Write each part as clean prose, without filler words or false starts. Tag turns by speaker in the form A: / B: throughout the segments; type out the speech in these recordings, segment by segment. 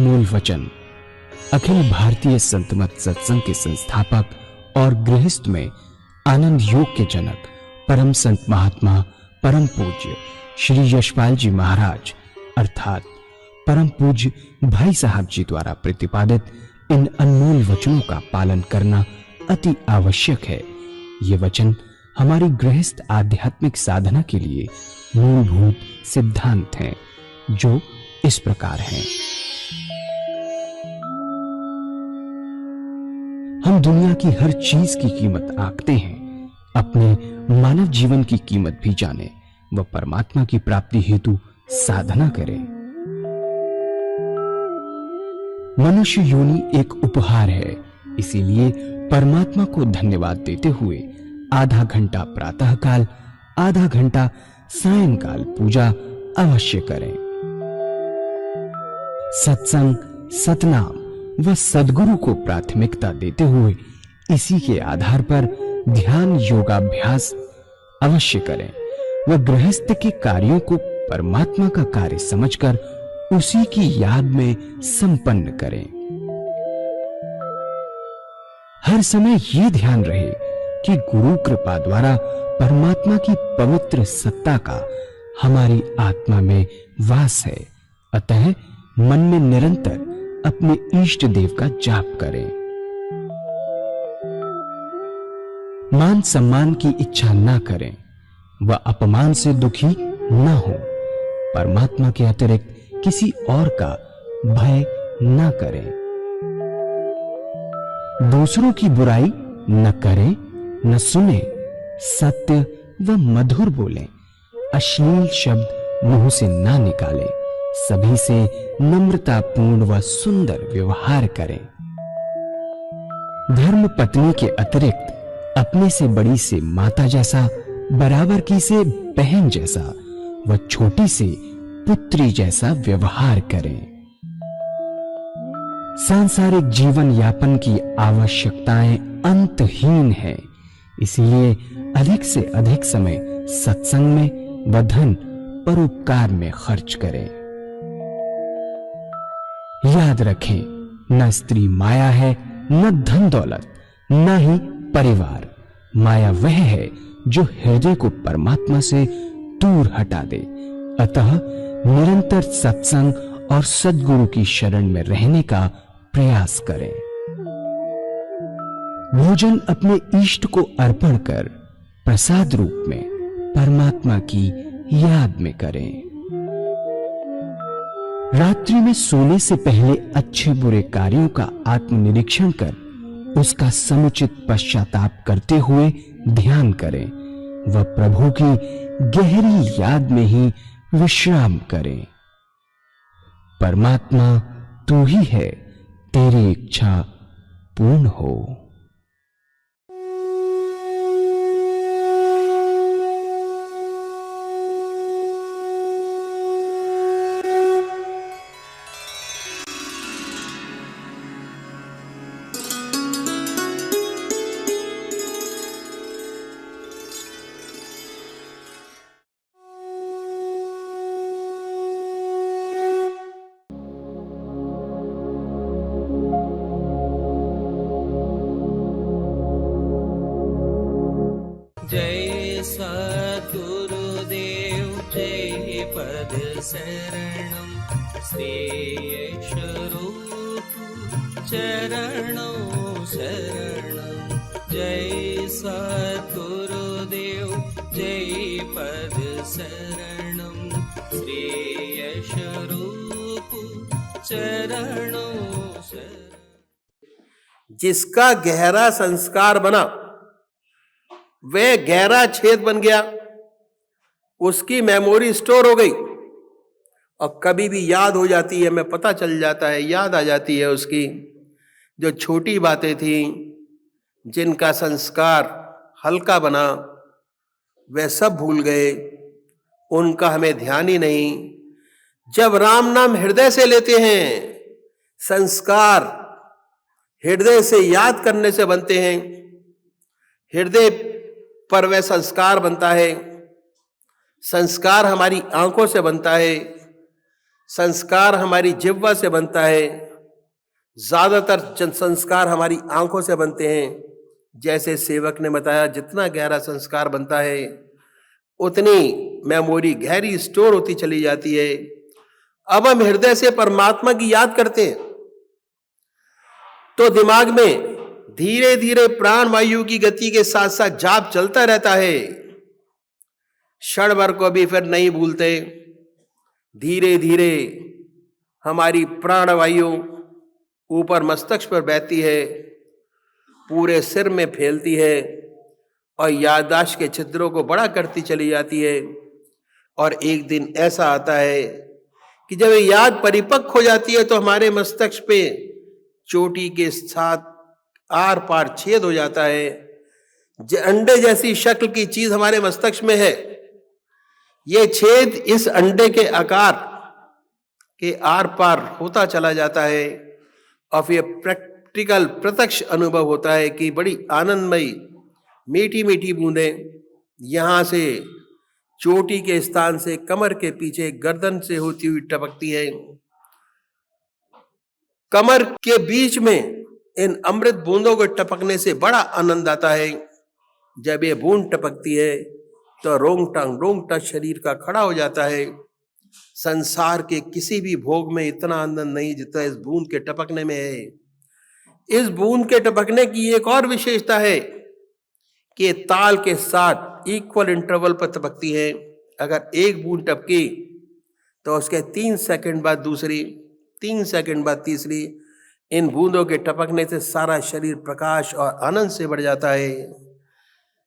A: अनमोल वचन अखिल भारतीय संत मत सत्संग के संस्थापक और गृहस्थ में आनंद योग के जनक परम संत महात्मा परम पूज्य श्री यशपाल जी महाराज अर्थात परम पूज्य भाई साहब जी द्वारा प्रतिपादित इन अनमोल वचनों का पालन करना अति आवश्यक है। ये वचन हमारी गृहस्थ आध्यात्मिक साधना के लिए मूलभूत सिद्धांत हैं, जो इस प्रकार हैं। हम दुनिया की हर चीज की कीमत आंकते हैं, अपने मानव जीवन की कीमत भी जाने व परमात्मा की प्राप्ति हेतु साधना करें। मनुष्य योनि एक उपहार है, इसीलिए परमात्मा को धन्यवाद देते हुए आधा घंटा प्रातःकाल, आधा घंटा सायंकाल पूजा अवश्य करें। सत्संग, सतनाम व सद्गुरु को प्राथमिकता देते हुए इसी के आधार पर ध्यान योगाभ्यास अवश्य करें व गृहस्थ के कार्यों को परमात्मा का कार्य समझकर उसी की याद में संपन्न करें। हर समय ये ध्यान रहे कि गुरु कृपा द्वारा परमात्मा की पवित्र सत्ता का हमारी आत्मा में वास है, अतः मन में निरंतर अपने इष्ट देव का जाप करें। मान सम्मान की इच्छा ना करें व अपमान से दुखी ना हो। परमात्मा के अतिरिक्त किसी और का भय ना करें। दूसरों की बुराई न करें, न सुने, सत्य व मधुर बोलें, अश्लील शब्द मुंह से ना निकालें, सभी से नम्रतापूर्ण व सुंदर व्यवहार करें। धर्म पत्नी के अतिरिक्त अपने से बड़ी से माता जैसा, बराबर की से बहन जैसा व छोटी से पुत्री जैसा व्यवहार करें। सांसारिक जीवन यापन की आवश्यकताएं अंतहीन है, इसलिए अधिक से अधिक समय सत्संग में व धन परोपकार में खर्च करें। याद रखें, न स्त्री माया है, न धन दौलत, न ही परिवार। माया वह है जो हृदय को परमात्मा से दूर हटा दे। अतः निरंतर सत्संग और सद्गुरु की शरण में रहने का प्रयास करें। भोजन अपने इष्ट को अर्पण कर प्रसाद रूप में परमात्मा की याद में करें। रात्रि में सोने से पहले अच्छे बुरे कार्यों का आत्मनिरीक्षण कर उसका समुचित पश्चाताप करते हुए ध्यान करें व प्रभु की गहरी याद में ही विश्राम करें। परमात्मा तू ही है, तेरी इच्छा पूर्ण हो।
B: जय सद्गुरुदेव जय पद शरणम श्रेयस्वरूप चरणों शरणम। जय सद्गुरुदेव जय पद शरणम श्रेयस्वरूप चरणों शरणम।
C: जिसका गहरा संस्कार बना वह गहरा छेद बन गया, उसकी मेमोरी स्टोर हो गई और कभी भी याद हो जाती है, हमें पता चल जाता है, याद आ जाती है उसकी जो छोटी बातें थी, जिनका संस्कार हल्का बना, वह सब भूल गए, उनका हमें ध्यान ही नहीं। जब राम नाम हृदय से लेते हैं, संस्कार हृदय से याद करने से बनते हैं, हृदय पर वह संस्कार बनता है, संस्कार हमारी आंखों से बनता है, संस्कार हमारी जिह्वा से बनता है, ज्यादातर संस्कार हमारी आंखों से बनते हैं। जैसे सेवक ने बताया, जितना गहरा संस्कार बनता है उतनी मेमोरी गहरी स्टोर होती चली जाती है। अब हम हृदय से परमात्मा की याद करते हैं तो दिमाग में धीरे धीरे प्राण वायु की गति के साथ साथ जाप चलता रहता है। क्षण भर को भी फिर नहीं भूलते। धीरे धीरे हमारी प्राण वायु ऊपर मस्तक पर बहती है, पूरे सिर में फैलती है और याददाश्त के छिद्रों को बड़ा करती चली जाती है। और एक दिन ऐसा आता है कि जब ये याद परिपक्व हो जाती है तो हमारे मस्तक पे चोटी के साथ आर पार छेद हो जाता है। अंडे जैसी शक्ल की चीज हमारे मस्तक में है। ये छेद इस अंडे के आकार के आर पार होता चला जाता है और फिर प्रैक्टिकल प्रत्यक्ष अनुभव होता है कि बड़ी आनंदमयी मीठी मीठी बूंदें यहां से चोटी के स्थान से कमर के पीछे गर्दन से होती हुई टपकती है। कमर के बीच में इन अमृत बूंदों को टपकने से बड़ा आनंद आता है। जब ये बूंद टपकती है तो रोंगटा शरीर का खड़ा हो जाता है। संसार के किसी भी भोग में इतना आनंद नहीं जितना इस बूंद के टपकने में है। इस बूंद के टपकने की एक और विशेषता है कि ताल के साथ इक्वल इंटरवल पर टपकती है। अगर एक बूंद टपकी तो उसके 3 सेकंड बाद दूसरी, 3 सेकंड बाद तीसरी। इन बूंदों के टपकने से सारा शरीर प्रकाश और आनंद से भर जाता है।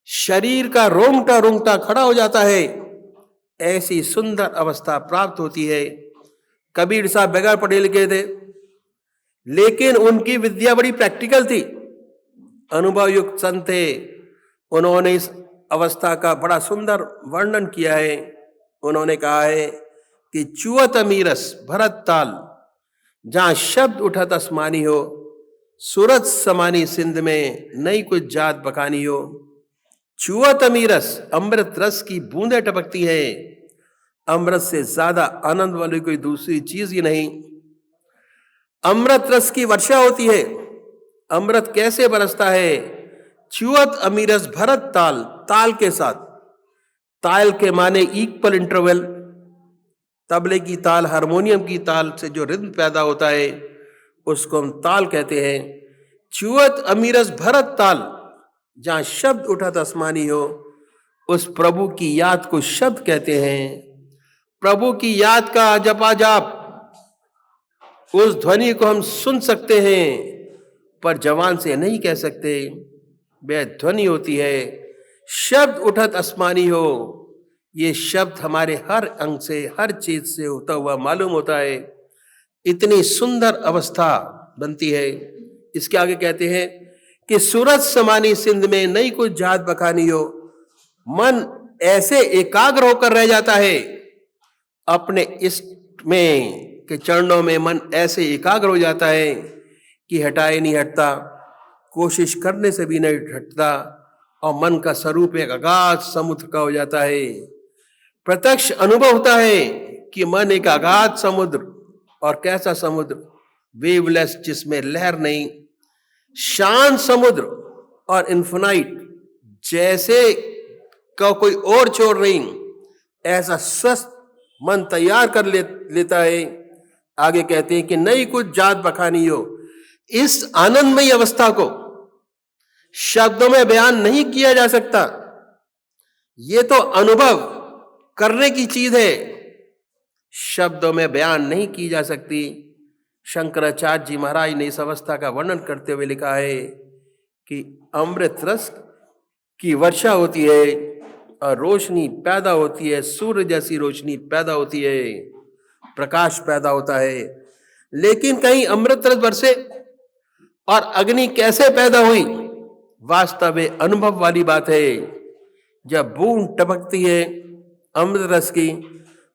C: शरीर का रोंगटा खड़ा हो जाता है। ऐसी सुंदर अवस्था प्राप्त होती है। कबीर साहब बगैर पढ़े लिखे थे, लेकिन उनकी विद्या बड़ी प्रैक्टिकल थी। अनुभव युक्त संत थे। उन्होंने इस अवस्था का बड़ा सुंदर वर्णन किया है। उन्होंने कहा है कि चुअत अमीरस भरत ताल, जहां शब्द उठत आसमानी हो, सूरत समानी सिंध में नई कुछ जात बकानी हो। चुअत अमीरस, अमृत रस की बूंदें टपकती है। अमृत से ज्यादा आनंद वाली कोई दूसरी चीज ही नहीं। अमृत रस की वर्षा होती है। अमृत कैसे बरसता है? चुअत अमीरस भरत ताल, ताल के साथ। ताल के माने इक्वल इंटरवल। तबले की ताल, हारमोनियम की ताल से जो रिद्म पैदा होता है उसको हम ताल कहते हैं। चुअत अमीरस भरत ताल, जहां शब्द उठत आसमानी हो, उस प्रभु की याद को शब्द कहते हैं। प्रभु की याद का जपा जाप, उस ध्वनि को हम सुन सकते हैं पर जवान से नहीं कह सकते। वह ध्वनि होती है शब्द उठत आसमानी हो। ये शब्द हमारे हर अंग से, हर चीज से होता हुआ मालूम होता है। इतनी सुंदर अवस्था बनती है। इसके आगे कहते हैं कि सूरज समानी सिंध में नई कुछ जात बखानी हो। मन ऐसे एकाग्र होकर रह जाता है अपने इष्ट में के चरणों में। मन ऐसे एकाग्र हो जाता है कि हटाए नहीं हटता, कोशिश करने से भी नहीं हटता, और मन का स्वरूप एक अगाध समुद्र का हो जाता है। प्रत्यक्ष अनुभव होता है कि मन एक अगाध समुद्र, और कैसा समुद्र? वेवलेस, जिसमें लहर नहीं, शांत समुद्र और इन्फिनाइट, जैसे का कोई और छोर नहीं। ऐसा स्वस्थ मन तैयार कर लेता है। आगे कहते हैं कि नई कुछ जात बखानी हो। इस आनंदमयी अवस्था को शब्दों में बयान नहीं किया जा सकता। ये तो अनुभव करने की चीज है, शब्दों में बयान नहीं की जा सकती। शंकराचार्य जी महाराज ने इस अवस्था का वर्णन करते हुए लिखा है कि अमृत रस की वर्षा होती है और रोशनी पैदा होती है, सूर्य जैसी रोशनी पैदा होती है, प्रकाश पैदा होता है। लेकिन कहीं अमृत रस बरसे और अग्नि कैसे पैदा हुई? वास्तव में अनुभव वाली बात है। जब बूंद टपकती है अमृत रस की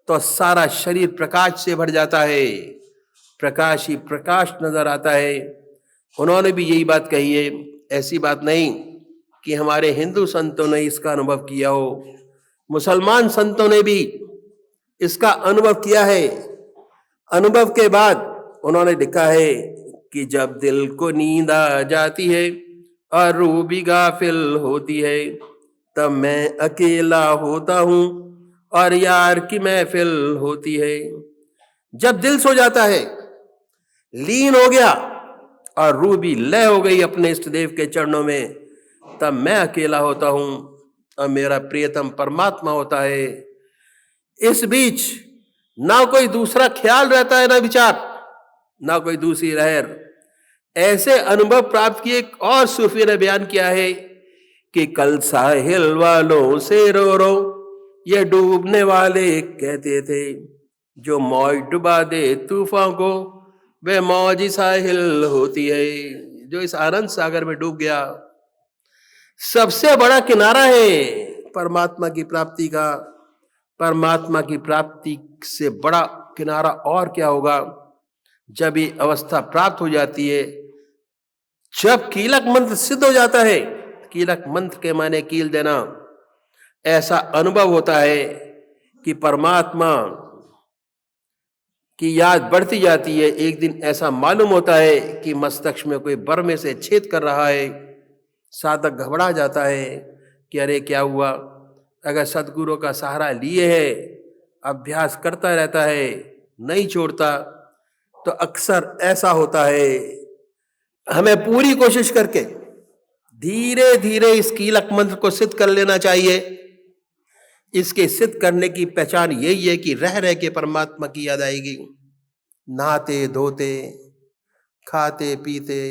C: तो सारा शरीर प्रकाश से भर जाता है, प्रकाश ही प्रकाश नजर आता है। उन्होंने भी यही बात कही है। ऐसी बात नहीं कि हमारे हिंदू संतों ने इसका अनुभव किया हो, मुसलमान संतों ने भी इसका अनुभव किया है। अनुभव के बाद उन्होंने लिखा है कि जब दिल को नींद आ जाती है और रूह भी गाफिल होती है, तब मैं अकेला होता हूँ और यार की महफिल होती है। जब दिल सो जाता है, लीन हो गया और रूह भी लय हो गई अपने इष्ट देव के चरणों में, तब मैं अकेला होता हूं और मेरा प्रियतम परमात्मा होता है। इस बीच ना कोई दूसरा ख्याल रहता है, ना विचार, ना कोई दूसरी लहर। ऐसे अनुभव प्राप्त किए। एक और सूफी ने बयान किया है कि कल साहिल वालों से रो रो ये डूबने वाले कहते थे, जो मौज डुबा दे तूफान को वे मौज साहिल होती है। जो इस आनंद सागर में डूब गया, सबसे बड़ा किनारा है परमात्मा की प्राप्ति का। परमात्मा की प्राप्ति से बड़ा किनारा और क्या होगा। जब ये अवस्था प्राप्त हो जाती है, जब कीलक मंत्र सिद्ध हो जाता है, कीलक मंत्र के माने कील देना, ऐसा अनुभव होता है कि परमात्मा की याद बढ़ती जाती है। एक दिन ऐसा मालूम होता है कि मस्तक में कोई बर्मे से छेद कर रहा है। साधक घबरा जाता है कि अरे क्या हुआ। अगर सदगुरु का सहारा लिए है, अभ्यास करता रहता है, नहीं छोड़ता, तो अक्सर ऐसा होता है। हमें पूरी कोशिश करके धीरे धीरे इस कीलक मंत्र को सिद्ध कर लेना चाहिए। इसके सिद्ध करने की पहचान यही है कि रह रह के परमात्मा की याद आएगी। नहाते धोते, खाते पीते,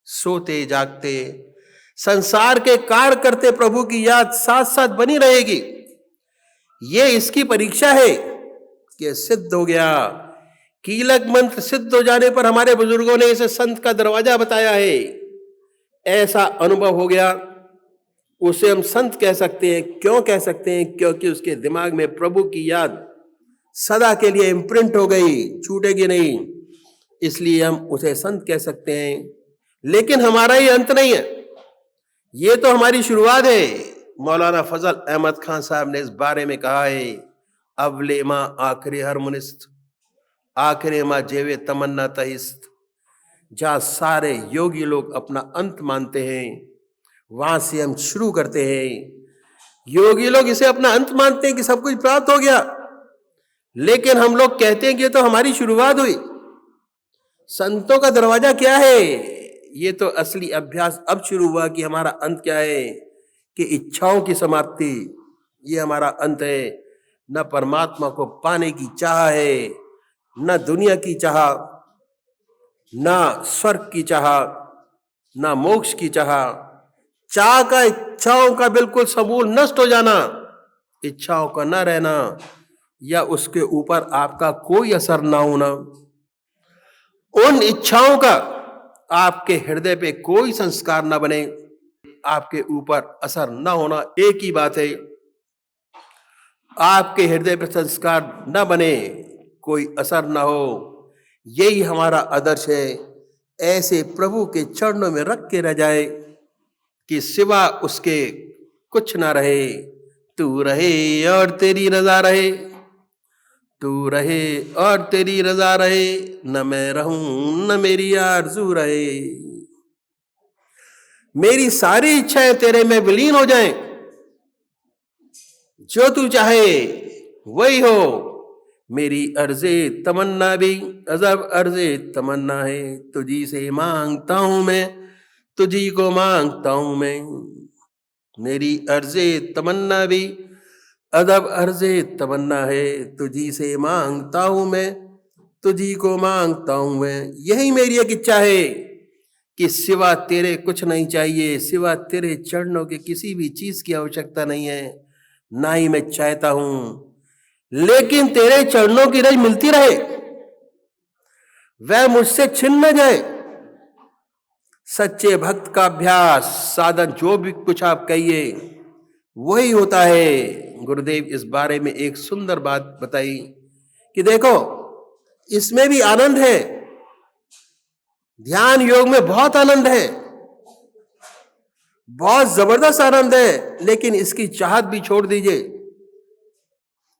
C: सोते जागते, संसार के कार्य करते प्रभु की याद साथ साथ बनी रहेगी। ये इसकी परीक्षा है कि सिद्ध हो गया। कीलक मंत्र सिद्ध हो जाने पर हमारे बुजुर्गों ने इसे संत का दरवाजा बताया है। ऐसा अनुभव हो गया, उसे हम संत कह सकते हैं। क्यों कह सकते हैं? क्योंकि उसके दिमाग में प्रभु की याद सदा के लिए इम्प्रिंट हो गई, छूटेगी नहीं, इसलिए हम उसे संत कह सकते हैं। लेकिन हमारा ये अंत नहीं है, ये तो हमारी शुरुआत है। मौलाना फजल अहमद खान साहब ने इस बारे में कहा है, अवले माँ आखिरी हरमुनिस्त, आखिरी माँ जेवे तमन्ना तहिस्त। जहाँ सारे योगी लोग अपना अंत मानते हैं, वहां से हम शुरू करते हैं। योगी लोग इसे अपना अंत मानते हैं कि सब कुछ प्राप्त हो गया, लेकिन हम लोग कहते हैं कि ये तो हमारी शुरुआत हुई। संतों का दरवाजा क्या है? ये तो असली अभ्यास अब शुरू हुआ कि हमारा अंत क्या है, कि इच्छाओं की समाप्ति, ये हमारा अंत है। न परमात्मा को पाने की चाह है, न दुनिया की चाह, न स्वर्ग की चाह, न मोक्ष की चाह। चाह का, इच्छाओं का बिल्कुल समूल नष्ट हो जाना, इच्छाओं का न रहना, या उसके ऊपर आपका कोई असर ना होना। उन इच्छाओं का आपके हृदय पे कोई संस्कार ना बने, आपके ऊपर असर ना होना, एक ही बात है। आपके हृदय पे संस्कार न बने, कोई असर ना हो, यही हमारा आदर्श है। ऐसे प्रभु के चरणों में रख के रह जाए कि सिवा उसके कुछ ना रहे। तू रहे और तेरी रजा रहे, तू रहे और तेरी रजा रहे, न मैं रहूं न मेरी आरज़ू रहे। मेरी सारी इच्छाएं तेरे में विलीन हो जाएं, जो तू चाहे वही हो। मेरी अर्ज़े तमन्ना भी अजब अर्ज़े तमन्ना है, तुझी से मांगता हूं मैं, तुझी को मांगता हूं मैं। मेरी अर्ज़े तमन्ना भी अदब अर्ज़े तमन्ना है, तुझी से मांगता हूं मैं, तुझी को मांगता हूं मैं। यही मेरी एक इच्छा है कि सिवा तेरे कुछ नहीं चाहिए, सिवा तेरे चरणों के किसी भी चीज की आवश्यकता नहीं है, ना ही मैं चाहता हूं। लेकिन तेरे चरणों की रज मिलती रहे, वह मुझसे छिन न जाए। सच्चे भक्त का अभ्यास, साधन, जो भी कुछ आप कहिए वही होता है। गुरुदेव इस बारे में एक सुंदर बात बताई कि देखो, इसमें भी आनंद है, ध्यान योग में बहुत आनंद है, बहुत जबरदस्त आनंद है, लेकिन इसकी चाहत भी छोड़ दीजिए।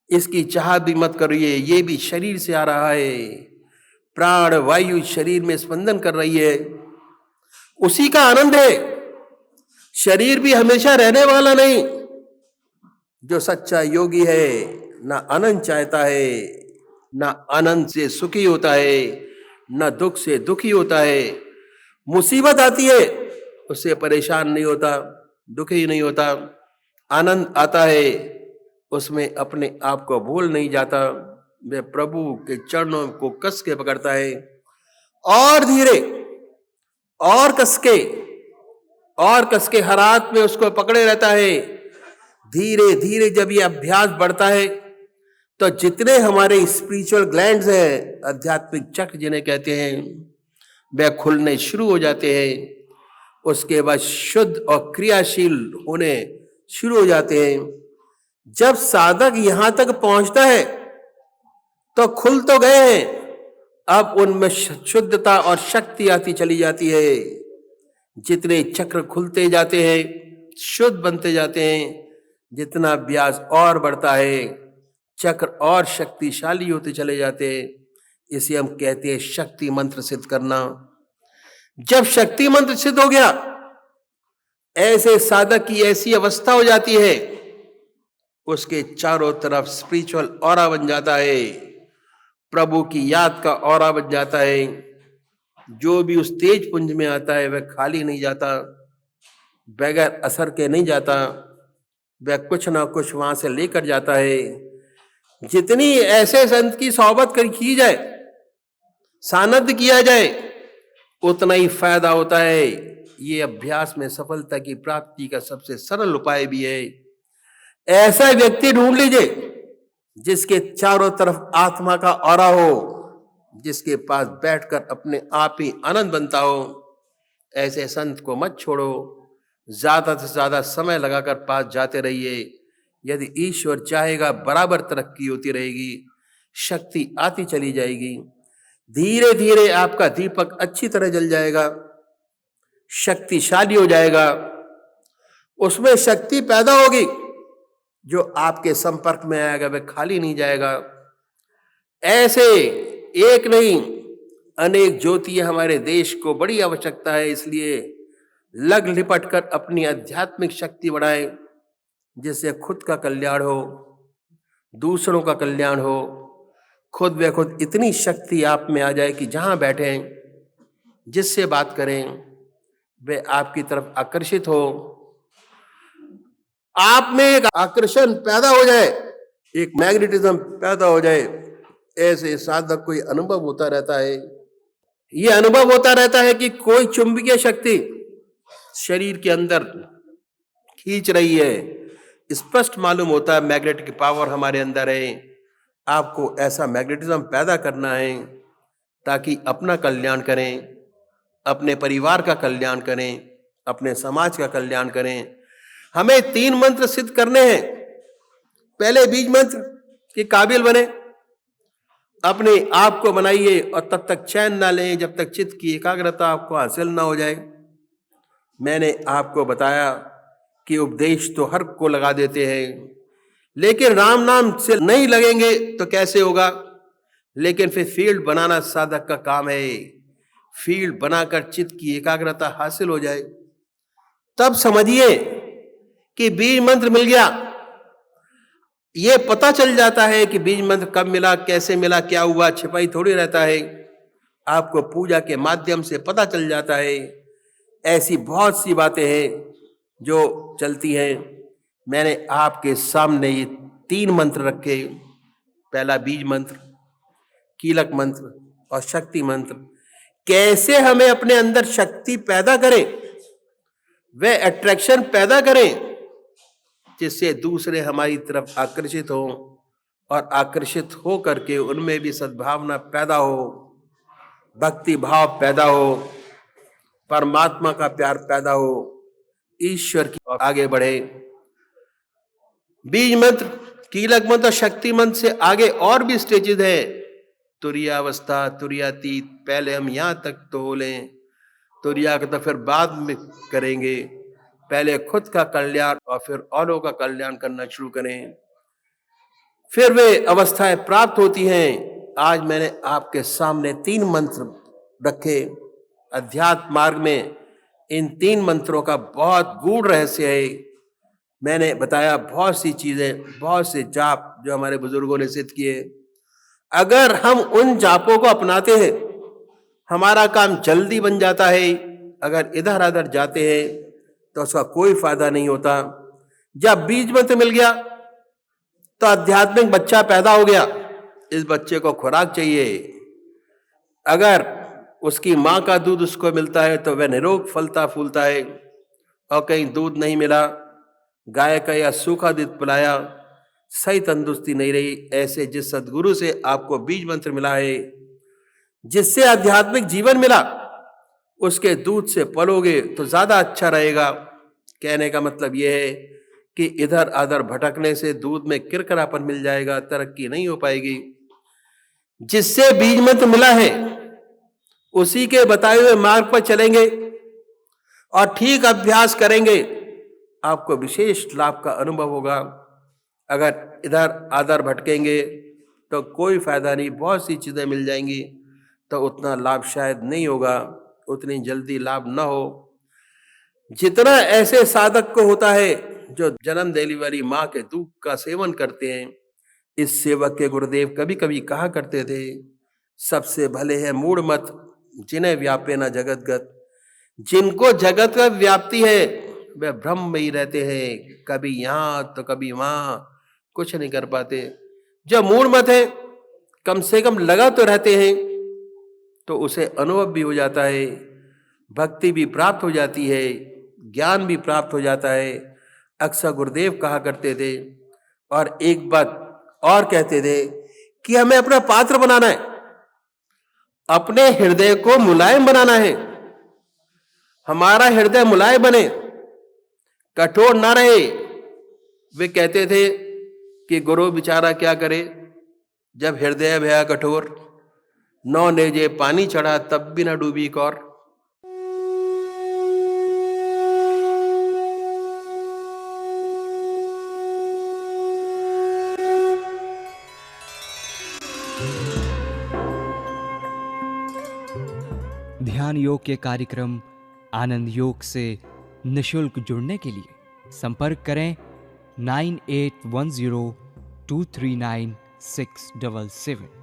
C: इसकी चाहत भी मत करिए, ये भी शरीर से आ रहा है। प्राण वायु शरीर में स्पंदन कर रही है, उसी का आनंद है। शरीर भी हमेशा रहने वाला नहीं। जो सच्चा योगी है ना आनंद चाहता है, ना आनंद से सुखी होता है, ना दुख से दुखी होता है। मुसीबत आती है उससे परेशान नहीं होता, दुखी नहीं होता। आनंद आता है उसमें अपने आप को भूल नहीं जाता। वह प्रभु के चरणों को कस के पकड़ता है और धीरे और कस के हर हाथ में उसको पकड़े रहता है। धीरे धीरे जब ये अभ्यास बढ़ता है तो जितने हमारे स्पिरिचुअल ग्लैंड्स हैं, आध्यात्मिक चक्र जिन्हें कहते हैं, वे खुलने शुरू हो जाते हैं। उसके बाद शुद्ध और क्रियाशील होने शुरू हो जाते हैं। जब साधक यहां तक पहुंचता है तो खुल तो गए हैं, अब उनमें शुद्धता और शक्ति आती चली जाती है। जितने चक्र खुलते जाते हैं, शुद्ध बनते जाते हैं, जितना अभ्यास और बढ़ता है, चक्र और शक्तिशाली होते चले जाते हैं। इसे हम कहते हैं शक्ति मंत्र सिद्ध करना। जब शक्ति मंत्र सिद्ध हो गया, ऐसे साधक की ऐसी अवस्था हो जाती है, उसके चारों तरफ स्पिरिचुअल ऑरा बन जाता है, प्रभु की याद का ऑरा बन जाता है। जो भी उस तेज पुंज में आता है वह खाली नहीं जाता, बगैर असर के नहीं जाता, वह कुछ ना कुछ वहां से लेकर जाता है। जितनी ऐसे संत की सोहबत की जाए, सानिध्य किया जाए, उतना ही फायदा होता है। ये अभ्यास में सफलता की प्राप्ति का सबसे सरल उपाय भी है। ऐसा व्यक्ति ढूंढ लीजिए जिसके चारों तरफ आत्मा का ऑरा हो, जिसके पास बैठकर अपने आप ही आनंद बनता हो। ऐसे संत को मत छोड़ो, ज्यादा से ज्यादा समय लगाकर पास जाते रहिए। यदि ईश्वर चाहेगा बराबर तरक्की होती रहेगी, शक्ति आती चली जाएगी। धीरे धीरे आपका दीपक अच्छी तरह जल जाएगा, शक्तिशाली हो जाएगा। उसमें शक्ति पैदा होगी, जो आपके संपर्क में आएगा वह खाली नहीं जाएगा। ऐसे एक नहीं अनेक ज्योतियां हमारे देश को बड़ी आवश्यकता है। इसलिए लग लिपट कर अपनी आध्यात्मिक शक्ति बढ़ाएं, जिससे खुद का कल्याण हो, दूसरों का कल्याण हो। खुद व खुद इतनी शक्ति आप में आ जाए कि जहां बैठे जिससे बात करें वे आपकी तरफ आकर्षित हो, आप में एक आकर्षण पैदा हो जाए, एक मैग्नेटिज्म पैदा हो जाए। ऐसे साधक को अनुभव होता रहता है। ये अनुभव होता रहता है कि कोई चुंबकीय शक्ति शरीर के अंदर खींच रही है। स्पष्ट मालूम होता है मैग्नेटिक पावर हमारे अंदर है। आपको ऐसा मैग्नेटिज्म पैदा करना है ताकि अपना कल्याण करें, अपने परिवार का कल्याण करें, अपने समाज का कल्याण करें। हमें 3 मंत्र सिद्ध करने हैं। पहले बीज मंत्र के काबिल बने, अपने आप को बनाइए और तब तक चैन ना लें जब तक चित्त की एकाग्रता आपको हासिल ना हो जाए। मैंने आपको बताया कि उपदेश तो हर को लगा देते हैं, लेकिन राम नाम से नहीं लगेंगे तो कैसे होगा। लेकिन फिर फील्ड बनाना साधक का काम है। फील्ड बनाकर चित्त की एकाग्रता हासिल हो जाए, तब समझिए कि बीज मंत्र मिल गया। ये पता चल जाता है कि बीज मंत्र कब मिला, कैसे मिला, क्या हुआ, छिपाई थोड़ी रहता है। आपको पूजा के माध्यम से पता चल जाता है। ऐसी बहुत सी बातें हैं जो चलती हैं। मैंने आपके सामने ये 3 मंत्र रखे। पहला बीज मंत्र, कीलक मंत्र और शक्ति मंत्र। कैसे हमें अपने अंदर शक्ति पैदा करें, वह अट्रैक्शन पैदा करें जिससे दूसरे हमारी तरफ आकर्षित हो और आकर्षित हो करके उनमें भी सद्भावना पैदा हो, भक्ति भाव पैदा हो, परमात्मा का प्यार पैदा हो, ईश्वर की ओर आगे बढ़े। बीज मंत्र, कीलक मंत्र और शक्ति मंत्र से आगे और भी स्टेजेस है। तुरियावस्था, तुरियातीत। पहले हम यहां तक तो हो लें, तुरिया का तो फिर बाद में करेंगे। पहले खुद का कल्याण और फिर औरों का कल्याण करना शुरू करें। फिर वे अवस्थाएं प्राप्त होती हैं। आज मैंने आपके सामने 3 मंत्र रखे। अध्यात्म मार्ग में इन 3 मंत्रों का बहुत गूढ़ रहस्य है। मैंने बताया बहुत सी चीजें, बहुत से जाप जो हमारे बुजुर्गों ने सिद्ध किए। अगर हम उन जापों को अपनाते हैं, हमारा काम जल्दी बन जाता है। अगर इधर उधर जाते हैं तो उसका कोई फायदा नहीं होता। जब बीज मंत्र मिल गया तो आध्यात्मिक बच्चा पैदा हो गया। इस बच्चे को खुराक चाहिए। अगर उसकी माँ का दूध उसको मिलता है तो वह निरोग फलता फूलता है, और कहीं दूध नहीं मिला, गाय का या सूखा दूध पिलाया, सही तंदुरुस्ती नहीं रही। ऐसे जिस सदगुरु से आपको बीज मंत्र मिला है, जिससे आध्यात्मिक जीवन मिला, उसके दूध से पलोगे तो ज्यादा अच्छा रहेगा। कहने का मतलब यह है कि इधर उधर भटकने से दूध में किरकिरापन मिल जाएगा, तरक्की नहीं हो पाएगी। जिससे बीज मंत्र मिला है उसी के बताए हुए मार्ग पर चलेंगे और ठीक अभ्यास करेंगे, आपको विशेष लाभ का अनुभव होगा। अगर इधर उधर भटकेंगे तो कोई फायदा नहीं। बहुत सी चीजें मिल जाएंगी तो उतना लाभ शायद नहीं होगा, उतनी जल्दी लाभ ना हो जितना ऐसे साधक को होता है जो जन्म देने वाली माँ के दूध का सेवन करते हैं। इस सेवक के गुरुदेव कभी कभी कहा करते थे, सबसे भले है मूढ़ मत जिन्हें व्यापे न जगतगत। जिनको जगत का व्याप्ति है वे भ्रम में ही रहते हैं, कभी यहाँ तो कभी वहां, कुछ नहीं कर पाते। जो मूढ़ मत है कम से कम लगा तो रहते हैं, तो उसे अनुभव भी हो जाता है, भक्ति भी प्राप्त हो जाती है, ज्ञान भी प्राप्त हो जाता है। अक्सर गुरुदेव कहा करते थे, और एक बात और कहते थे कि हमें अपना पात्र बनाना है, अपने हृदय को मुलायम बनाना है। हमारा हृदय मुलायम बने, कठोर ना रहे। वे कहते थे कि गुरु बेचारा क्या करे, जब हृदय भया कठोर, 9 नेजे पानी चढ़ा तब भी न डूबी कौर।
A: ध्यान योग के कार्यक्रम आनंद योग से निशुल्क जुड़ने के लिए संपर्क करें 9810239677।